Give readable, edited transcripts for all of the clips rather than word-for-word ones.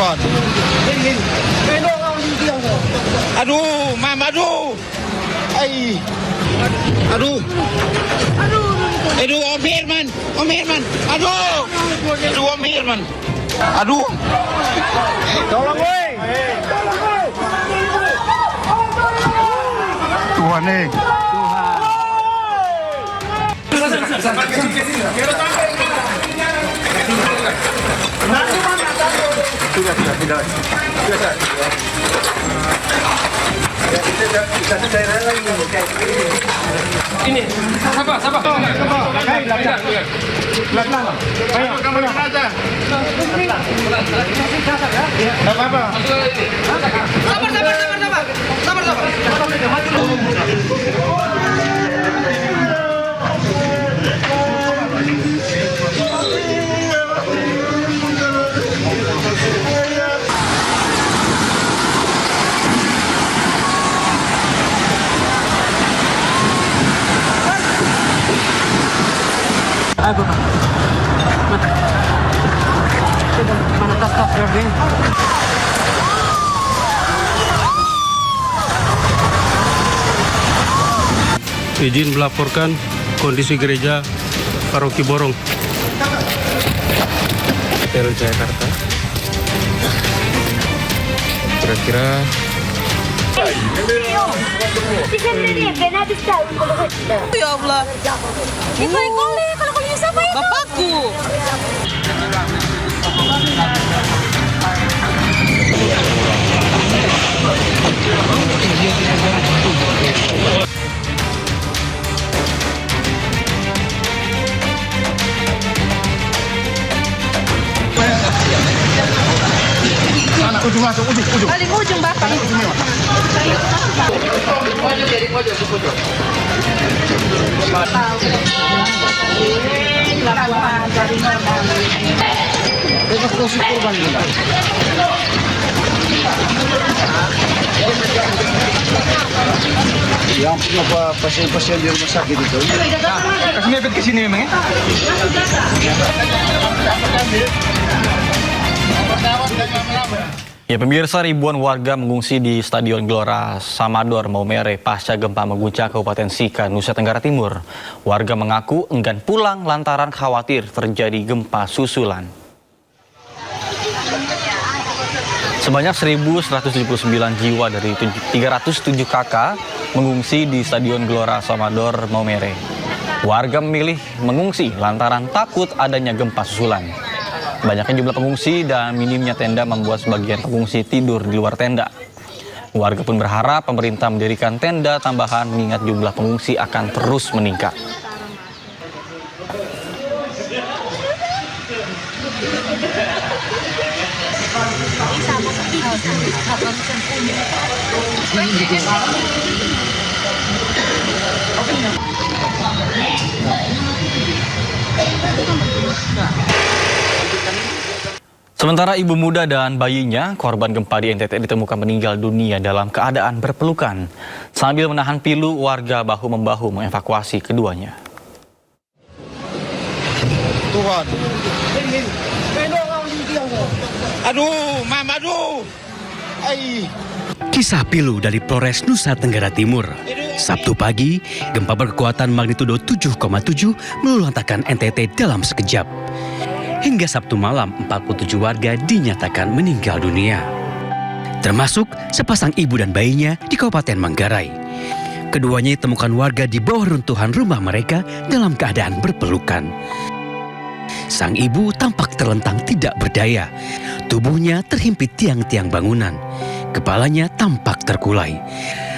Tuhan. Aduh, mama, aduh. Ay. Aduh. Aduh, Om Herman. Om Herman. Aduh. Aduh, Om Herman. Aduh. Tolong, woi. Tuhan nih. Ini, sabar. Belakang. Ayo, kamu aja. Enggak apa-apa. Sabar. Ago pa. Mana tas Jordan? Izin melaporkan kondisi gereja Paroki Borong, Perut Jakarta. Kira-kira Ya Allah. Itu yang kolek. Kalau koleknya siapa itu? Bapakku. Ujung masuk, ujung. Paling ujung bapak. Bebas kursi kurban juga. Yang punya pasien-pasien di rumah sakit itu. Kasih mepet ke sini memang ya? Ya, pemirsa, ribuan warga mengungsi di Stadion Gelora Samador Maumere pasca gempa mengguncang Kabupaten Sika, Nusa Tenggara Timur. Warga mengaku enggan pulang lantaran khawatir terjadi gempa susulan. Sebanyak 1.179 jiwa dari 307 kakak mengungsi di Stadion Gelora Samador Maumere. Warga memilih mengungsi lantaran takut adanya gempa susulan. Banyaknya jumlah pengungsi dan minimnya tenda membuat sebagian pengungsi tidur di luar tenda. Warga pun berharap pemerintah mendirikan tenda tambahan mengingat jumlah pengungsi akan terus meningkat. Sementara ibu muda dan bayinya, korban gempa di NTT ditemukan meninggal dunia dalam keadaan berpelukan. Sambil menahan pilu, warga bahu-membahu mengevakuasi keduanya. Tuhan. Aduh, mama, aduh. Ay. Kisah pilu dari Polres Nusa Tenggara Timur. Sabtu pagi, gempa berkekuatan magnitudo 7,7 meluluhlantakkan NTT dalam sekejap. Hingga Sabtu malam, 47 warga dinyatakan meninggal dunia. Termasuk sepasang ibu dan bayinya di Kabupaten Manggarai. Keduanya ditemukan warga di bawah runtuhan rumah mereka dalam keadaan berpelukan. Sang ibu tampak terlentang tidak berdaya. Tubuhnya terhimpit tiang-tiang bangunan. Kepalanya tampak terkulai.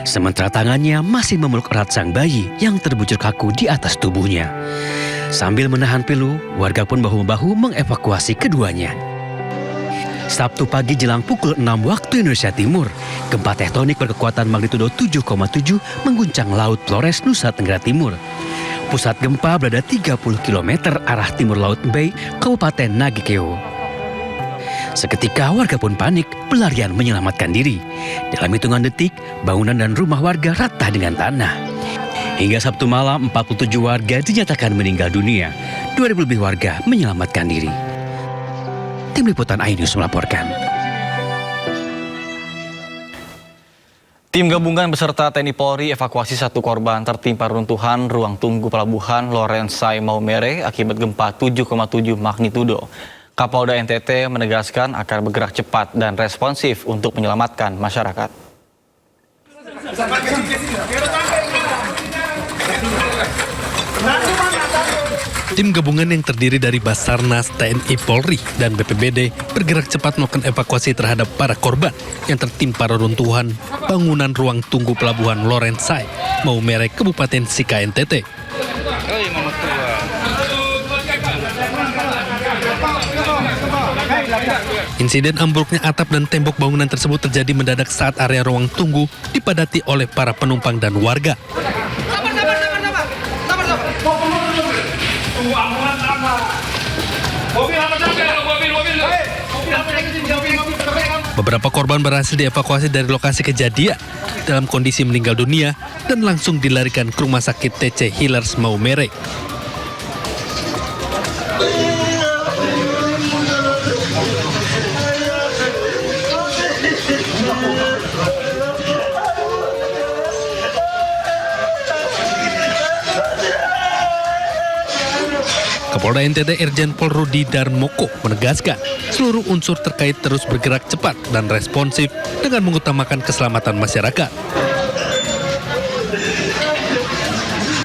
Sementara tangannya masih memeluk erat sang bayi yang terbujur kaku di atas tubuhnya. Sambil menahan pilu, warga pun bahu-membahu mengevakuasi keduanya. Sabtu pagi jelang pukul 6 waktu Indonesia Timur, gempa tektonik berkekuatan magnitudo 7,7 mengguncang Laut Flores, Nusa Tenggara Timur. Pusat gempa berada 30 km arah timur Laut Bay, Kabupaten Nagekeo. Seketika warga pun panik, berlarian menyelamatkan diri. Dalam hitungan detik, bangunan dan rumah warga rata dengan tanah. Hingga Sabtu malam, 47 warga dinyatakan meninggal dunia. 2.000 lebih warga menyelamatkan diri. Tim Liputan iNews melaporkan. Tim gabungan beserta TNI Polri evakuasi satu korban tertimpa runtuhan ruang tunggu pelabuhan Lorensai Maumere akibat gempa 7,7 magnitudo. Kapolda NTT menegaskan akan bergerak cepat dan responsif untuk menyelamatkan masyarakat. Tim gabungan yang terdiri dari Basarnas, TNI Polri, dan BPBD bergerak cepat melakukan evakuasi terhadap para korban yang tertimpa reruntuhan bangunan ruang tunggu pelabuhan Lorensai, Maumere, Kabupaten Sika, NTT. Insiden ambruknya atap dan tembok bangunan tersebut terjadi mendadak saat area ruang tunggu dipadati oleh para penumpang dan warga. Beberapa korban berhasil dievakuasi dari lokasi kejadian dalam kondisi meninggal dunia dan langsung dilarikan ke Rumah Sakit TC Healers Maumere. Kapolda NTT Irjen Pol Rudi Darmoko menegaskan seluruh unsur terkait terus bergerak cepat dan responsif dengan mengutamakan keselamatan masyarakat.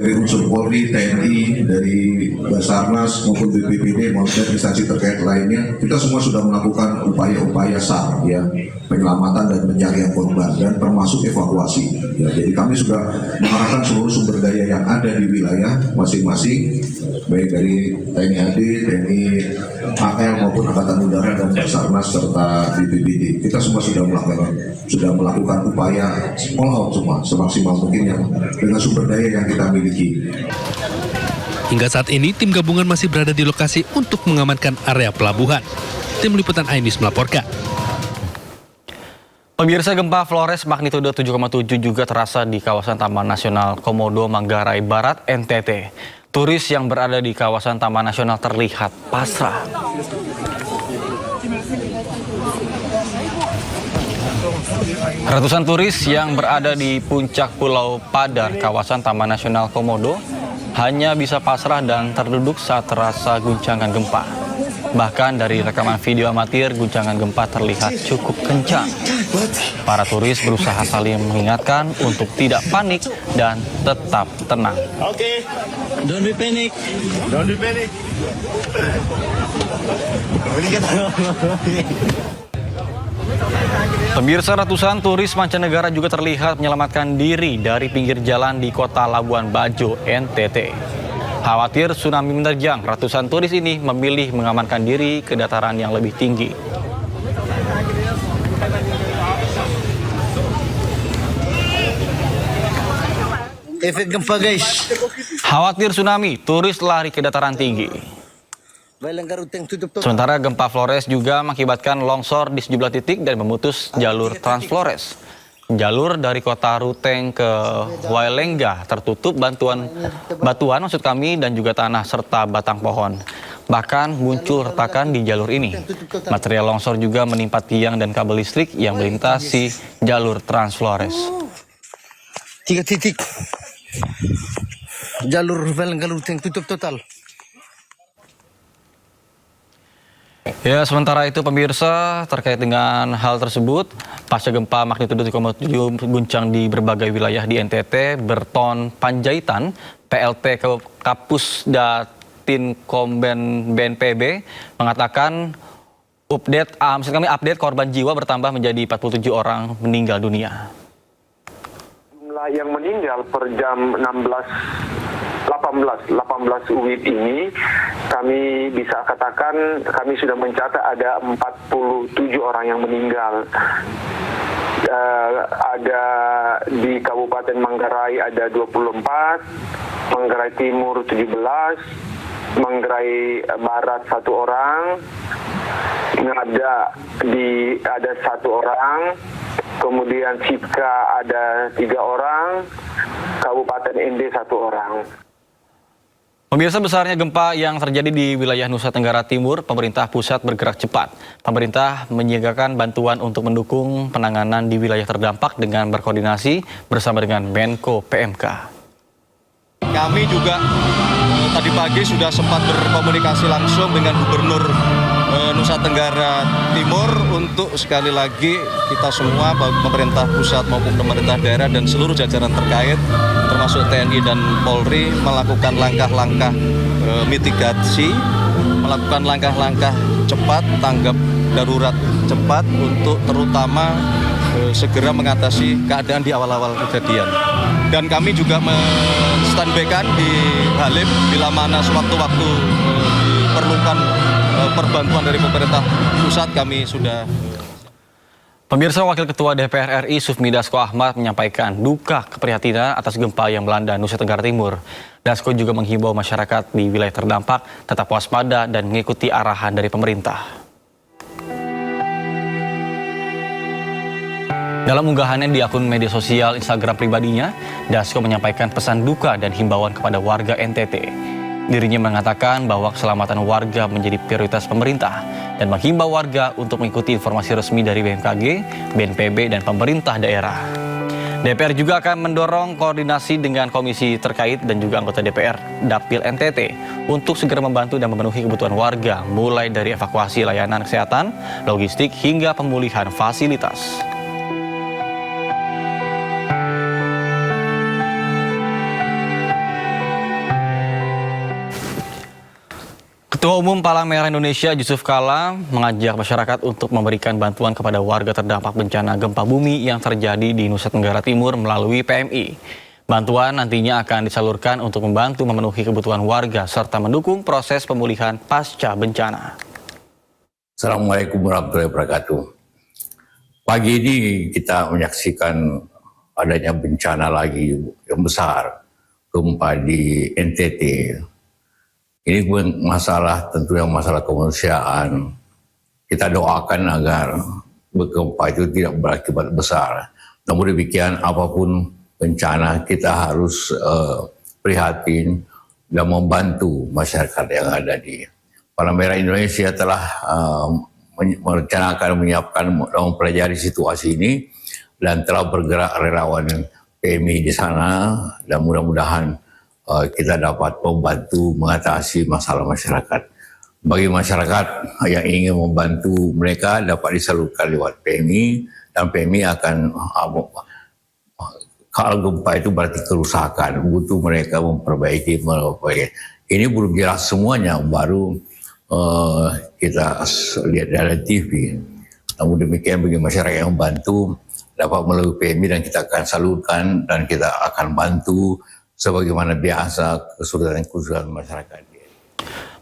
Dari unsur Polri, TNI, dari Basarnas maupun BPBD maupun instansi terkait lainnya, kita semua sudah melakukan upaya-upaya SAR, ya, penyelamatan dan pencarian korban dan termasuk evakuasi. Ya, jadi kami sudah mengarahkan seluruh sumber daya yang ada di wilayah masing-masing, baik dari TNI AD, TNI AL maupun Angkatan Udara dan Basarnas serta BPBD. Kita semua sudah melakukan upaya all out semua semaksimal mungkin yang dengan sumber daya yang kita miliki. Hingga saat ini, tim gabungan masih berada di lokasi untuk mengamankan area pelabuhan. Tim Liputan iNews melaporkan. Pemirsa, gempa Flores magnitudo 7,7 juga terasa di kawasan Taman Nasional Komodo, Manggarai Barat, NTT. Turis yang berada di kawasan Taman Nasional terlihat pasrah. Ratusan turis yang berada di puncak Pulau Padar, kawasan Taman Nasional Komodo, hanya bisa pasrah dan terduduk saat terasa guncangan gempa. Bahkan dari rekaman video amatir, guncangan gempa terlihat cukup kencang. Para turis berusaha saling mengingatkan untuk tidak panik dan tetap tenang. Oke. Don't be panic. Don't be panic. Pemirsa, ratusan turis mancanegara juga terlihat menyelamatkan diri dari pinggir jalan di kota Labuan Bajo, NTT. Khawatir tsunami menerjang, ratusan turis ini memilih mengamankan diri ke dataran yang lebih tinggi. Efek gempa, guys. Khawatir tsunami, turis lari ke dataran tinggi. Sementara gempa Flores juga mengakibatkan longsor di sejumlah titik dan memutus jalur Trans Flores. Jalur dari kota Ruteng ke Wailengga tertutup batuan maksud kami dan juga tanah serta batang pohon. Bahkan muncul retakan di jalur ini. Material longsor juga menimpa tiang dan kabel listrik yang melintasi jalur Trans Flores. 3 titik. Jalur Wailengga Ruteng tutup total. Ya, sementara itu pemirsa, terkait dengan hal tersebut, pasca gempa magnitudo 7,7 guncang di berbagai wilayah di NTT, Berton Panjaitan, PLT Kapus Datin Komben BNPB mengatakan update korban jiwa bertambah menjadi 47 orang meninggal dunia. Jumlah yang meninggal per jam 18 WIB ini, kami bisa katakan kami sudah mencatat ada 47 orang yang meninggal. Ada di Kabupaten Manggarai ada 24, Manggarai Timur 17, Manggarai Barat 1 orang, ada 1 orang, kemudian Cipka ada 3 orang, Kabupaten ND 1 orang. Pemirsa, besarnya gempa yang terjadi di wilayah Nusa Tenggara Timur, pemerintah pusat bergerak cepat. Pemerintah menyiagakan bantuan untuk mendukung penanganan di wilayah terdampak dengan berkoordinasi bersama dengan Menko PMK. Kami juga tadi pagi sudah sempat berkomunikasi langsung dengan Gubernur Nusa Tenggara Timur untuk sekali lagi kita semua, baik pemerintah pusat maupun pemerintah daerah dan seluruh jajaran terkait, termasuk TNI dan Polri, melakukan langkah-langkah mitigasi, melakukan langkah-langkah cepat, tanggap darurat cepat untuk terutama segera mengatasi keadaan di awal-awal kejadian. Dan kami juga men-standby-kan di Halim bila mana sewaktu-waktu diperlukan perbantuan dari pemerintah pusat, kami sudah. Pemirsa, Wakil Ketua DPR RI Sufmi Dasko Ahmad menyampaikan duka keprihatinan atas gempa yang melanda Nusa Tenggara Timur. Dasko juga menghimbau masyarakat di wilayah terdampak tetap waspada dan mengikuti arahan dari pemerintah. Dalam unggahannya di akun media sosial Instagram pribadinya, Dasko menyampaikan pesan duka dan himbauan kepada warga NTT. Dirinya mengatakan bahwa keselamatan warga menjadi prioritas pemerintah dan menghimbau warga untuk mengikuti informasi resmi dari BMKG, BNPB, dan pemerintah daerah. DPR juga akan mendorong koordinasi dengan komisi terkait dan juga anggota DPR Dapil NTT untuk segera membantu dan memenuhi kebutuhan warga, mulai dari evakuasi layanan kesehatan, logistik, hingga pemulihan fasilitas. Ketua Umum Palang Merah Indonesia Yusuf Kala mengajak masyarakat untuk memberikan bantuan kepada warga terdampak bencana gempa bumi yang terjadi di Nusa Tenggara Timur melalui PMI. Bantuan nantinya akan disalurkan untuk membantu memenuhi kebutuhan warga serta mendukung proses pemulihan pasca bencana. Assalamualaikum warahmatullahi wabarakatuh. Pagi ini kita menyaksikan adanya bencana lagi yang besar, gempa di NTT. Ini masalah, tentu yang masalah kemanusiaan. Kita doakan agar gempa itu tidak berakibat besar. Namun demikian, apapun bencana, kita harus prihatin dan membantu masyarakat yang ada di Palang Merah Indonesia telah merencanakan, menyiapkan, mempelajari situasi ini dan telah bergerak relawan PMI di sana, dan mudah-mudahan kita dapat membantu mengatasi masalah masyarakat. Bagi masyarakat yang ingin membantu mereka dapat disalurkan lewat PMI, dan PMI akan, kalau gempa itu berarti kerusakan, butuh mereka memperbaiki. Ini belum jelas semuanya, baru kita lihat dari TV. Namun demikian, bagi masyarakat yang membantu dapat melalui PMI, dan kita akan salurkan dan kita akan bantu sebagaimana biasa kesulitan masyarakat.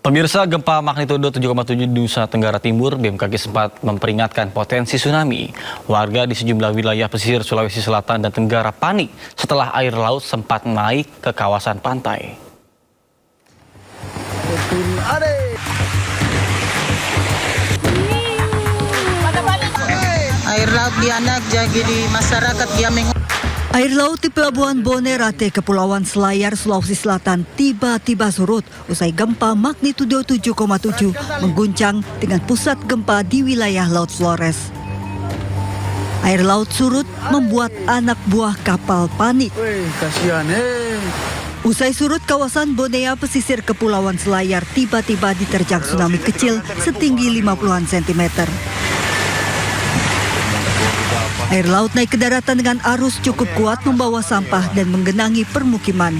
Pemirsa, gempa magnitudo 7,7 di Nusa Tenggara Timur, BMKG sempat memperingatkan potensi tsunami. Warga di sejumlah wilayah pesisir Sulawesi Selatan dan Tenggara panik setelah air laut sempat naik ke kawasan pantai. Air laut dianak jadi di masyarakat dia Air laut di Pelabuhan Bonerate, Kepulauan Selayar, Sulawesi Selatan tiba-tiba surut usai gempa magnitudo 7,7 mengguncang dengan pusat gempa di wilayah Laut Flores. Air laut surut membuat anak buah kapal panik. Usai surut, kawasan Bonea pesisir Kepulauan Selayar tiba-tiba diterjang tsunami kecil setinggi 50-an sentimeter. Air laut naik ke daratan dengan arus cukup kuat membawa sampah dan menggenangi permukiman.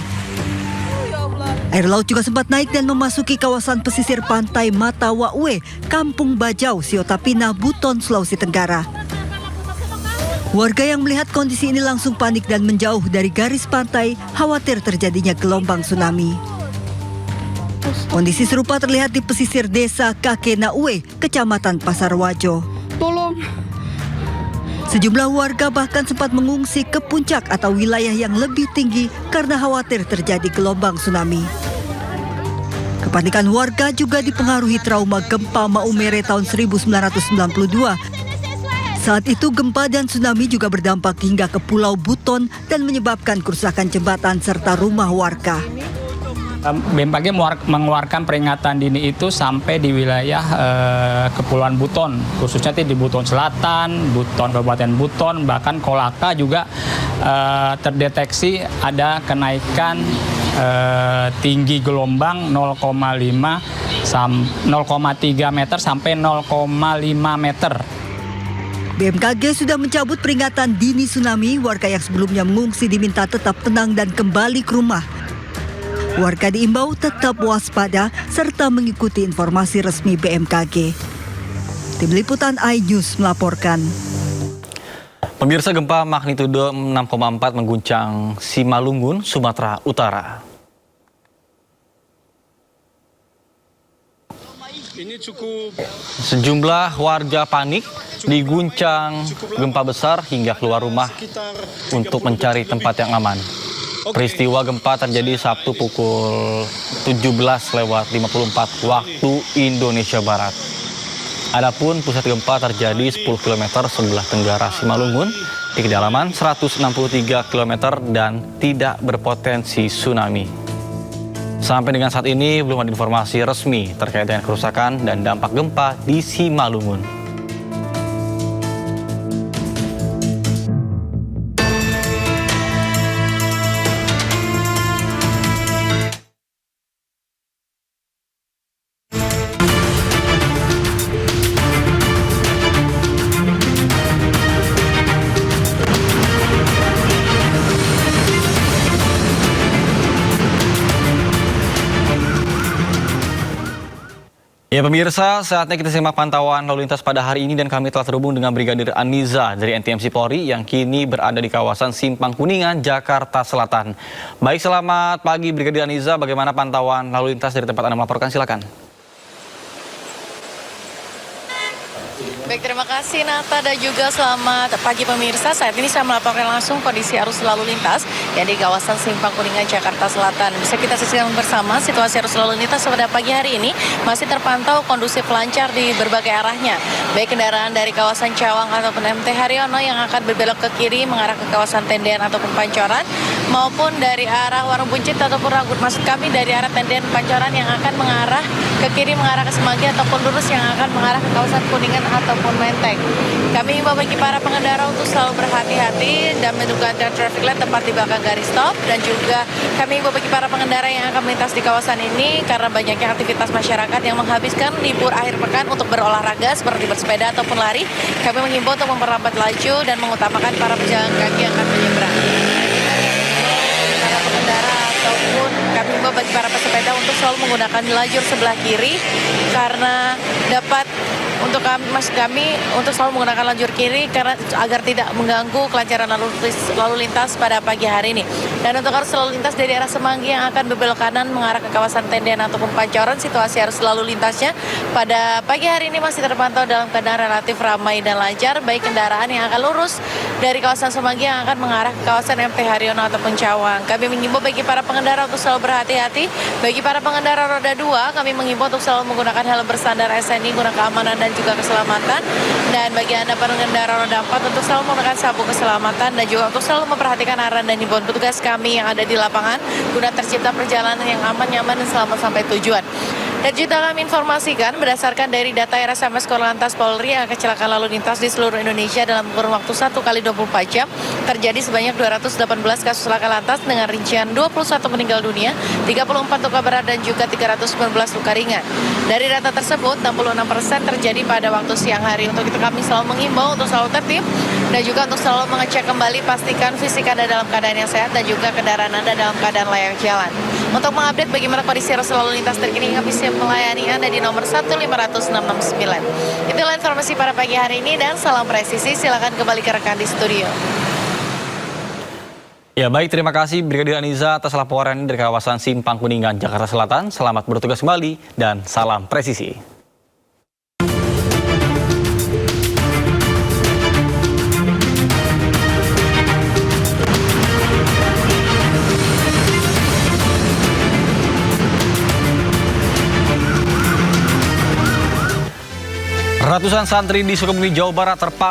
Air laut juga sempat naik dan memasuki kawasan pesisir pantai Matawaue, Kampung Bajau, Siotapina, Buton, Sulawesi Tenggara. Warga yang melihat kondisi ini langsung panik dan menjauh dari garis pantai, khawatir terjadinya gelombang tsunami. Kondisi serupa terlihat di pesisir desa Kakenaue, Kecamatan Pasarwajo. Tolong. Sejumlah warga bahkan sempat mengungsi ke puncak atau wilayah yang lebih tinggi karena khawatir terjadi gelombang tsunami. Kepanikan warga juga dipengaruhi trauma gempa Maumere tahun 1992. Saat itu gempa dan tsunami juga berdampak hingga ke Pulau Buton dan menyebabkan kerusakan jembatan serta rumah warga. BMKG mengeluarkan peringatan dini itu sampai di wilayah Kepulauan Buton, khususnya di Buton Selatan, Buton Kabupaten Buton, bahkan Kolaka juga terdeteksi ada kenaikan tinggi gelombang 0,3 meter sampai 0,5 meter. BMKG sudah mencabut peringatan dini tsunami. Warga yang sebelumnya mengungsi diminta tetap tenang dan kembali ke rumah. Warga diimbau tetap waspada serta mengikuti informasi resmi BMKG. Tim Liputan iNews melaporkan. Pemirsa, gempa magnitudo 6,4 mengguncang Simalungun, Sumatera Utara. Sejumlah warga panik diguncang gempa besar hingga keluar rumah untuk mencari tempat yang aman. Peristiwa gempa terjadi Sabtu pukul 17:54 waktu Indonesia Barat. Adapun pusat gempa terjadi 10 km sebelah tenggara Simalungun di kedalaman 163 km dan tidak berpotensi tsunami. Sampai dengan saat ini belum ada informasi resmi terkait dengan kerusakan dan dampak gempa di Simalungun. Ya pemirsa, saatnya kita simak pantauan lalu lintas pada hari ini dan kami telah terhubung dengan Brigadir Aniza dari NTMC Polri yang kini berada di kawasan Simpang Kuningan, Jakarta Selatan. Baik, selamat pagi Brigadir Aniza, bagaimana pantauan lalu lintas dari tempat Anda melaporkan? Silakan. Baik, terima kasih Nata dan juga selamat pagi pemirsa. Saat ini saya melaporkan langsung kondisi arus lalu lintas yang di kawasan Simpang Kuningan, Jakarta Selatan. Bisa kita saksikan bersama situasi arus lalu lintas pada pagi hari ini masih terpantau kondusif lancar di berbagai arahnya. Baik kendaraan dari kawasan Cawang ataupun MT Haryono yang akan berbelok ke kiri mengarah ke kawasan Tendean ataupun Pancoran, maupun dari arah Warung Buncit ataupun Ranggut, maksud kami dari arah Tendean Pancoran yang akan mengarah ke kiri mengarah ke Semanggi ataupun lurus yang akan mengarah ke kawasan Kuningan ataupun Menteng. Kami himbau bagi para pengendara untuk selalu berhati-hati dan menegakkan traffic light tepat di belakang garis stop, dan juga kami himbau bagi para pengendara yang akan melintas di kawasan ini karena banyaknya aktivitas masyarakat yang menghabiskan libur akhir pekan untuk berolahraga seperti bersepeda ataupun lari. Kami menghimbau untuk memperlambat laju dan mengutamakan para pejalan kaki yang akan menyeberang. Para pengendara ataupun kami himbau bagi para pesepeda untuk selalu menggunakan lajur sebelah kiri karena dapat untuk kami untuk selalu menggunakan lajur kiri karena agar tidak mengganggu kelancaran lalu lintas pada pagi hari ini. Dan untuk arus lalu lintas dari arah Semanggi yang akan berbelok kanan mengarah ke kawasan Tendean ataupun Pancoran, situasi arus lalu lintasnya pada pagi hari ini masih terpantau dalam keadaan relatif ramai dan lancar, baik kendaraan yang akan lurus dari kawasan Semanggi yang akan mengarah ke kawasan MT Haryono ataupun Cawang. Kami mengimbau bagi para pengendara untuk selalu berhati-hati. Bagi para pengendara roda 2, kami mengimbau untuk selalu menggunakan helm bersandar SNI guna keamanan dan juga keselamatan. Dan bagi Anda pengendara roda 4 untuk selalu menggunakan sabuk keselamatan dan juga untuk selalu memperhatikan arahan dan himbauan petugas kami yang ada di lapangan guna tercipta perjalanan yang aman, nyaman, dan selamat sampai tujuan. Dan juga kami informasikan berdasarkan dari data RSMS Korlantas Polri yang kecelakaan lalu lintas di seluruh Indonesia dalam kurun waktu 1 kali 24 jam terjadi sebanyak 218 kasus laka lantas dengan rincian 21 meninggal dunia, 34 luka berat dan juga 319 luka ringan. Dari data tersebut 66% terjadi pada waktu siang hari. Untuk itu kami selalu mengimbau untuk selalu tertib dan juga untuk selalu mengecek kembali, pastikan fisik Anda dalam keadaan yang sehat dan juga kendaraan Anda dalam keadaan layak jalan. Untuk mengupdate bagaimana kondisi arus lalu lintas terkini, kami siap melayani Anda di nomor 1500669. Itulah informasi pada pagi hari ini dan salam presisi. Silakan kembali ke rekan di studio. Ya baik, terima kasih Brigadir Aniza atas laporan dari kawasan Simpang Kuningan, Jakarta Selatan. Selamat bertugas kembali dan salam presisi. Ratusan santri di Sukabumi, Jawa Barat terpaksa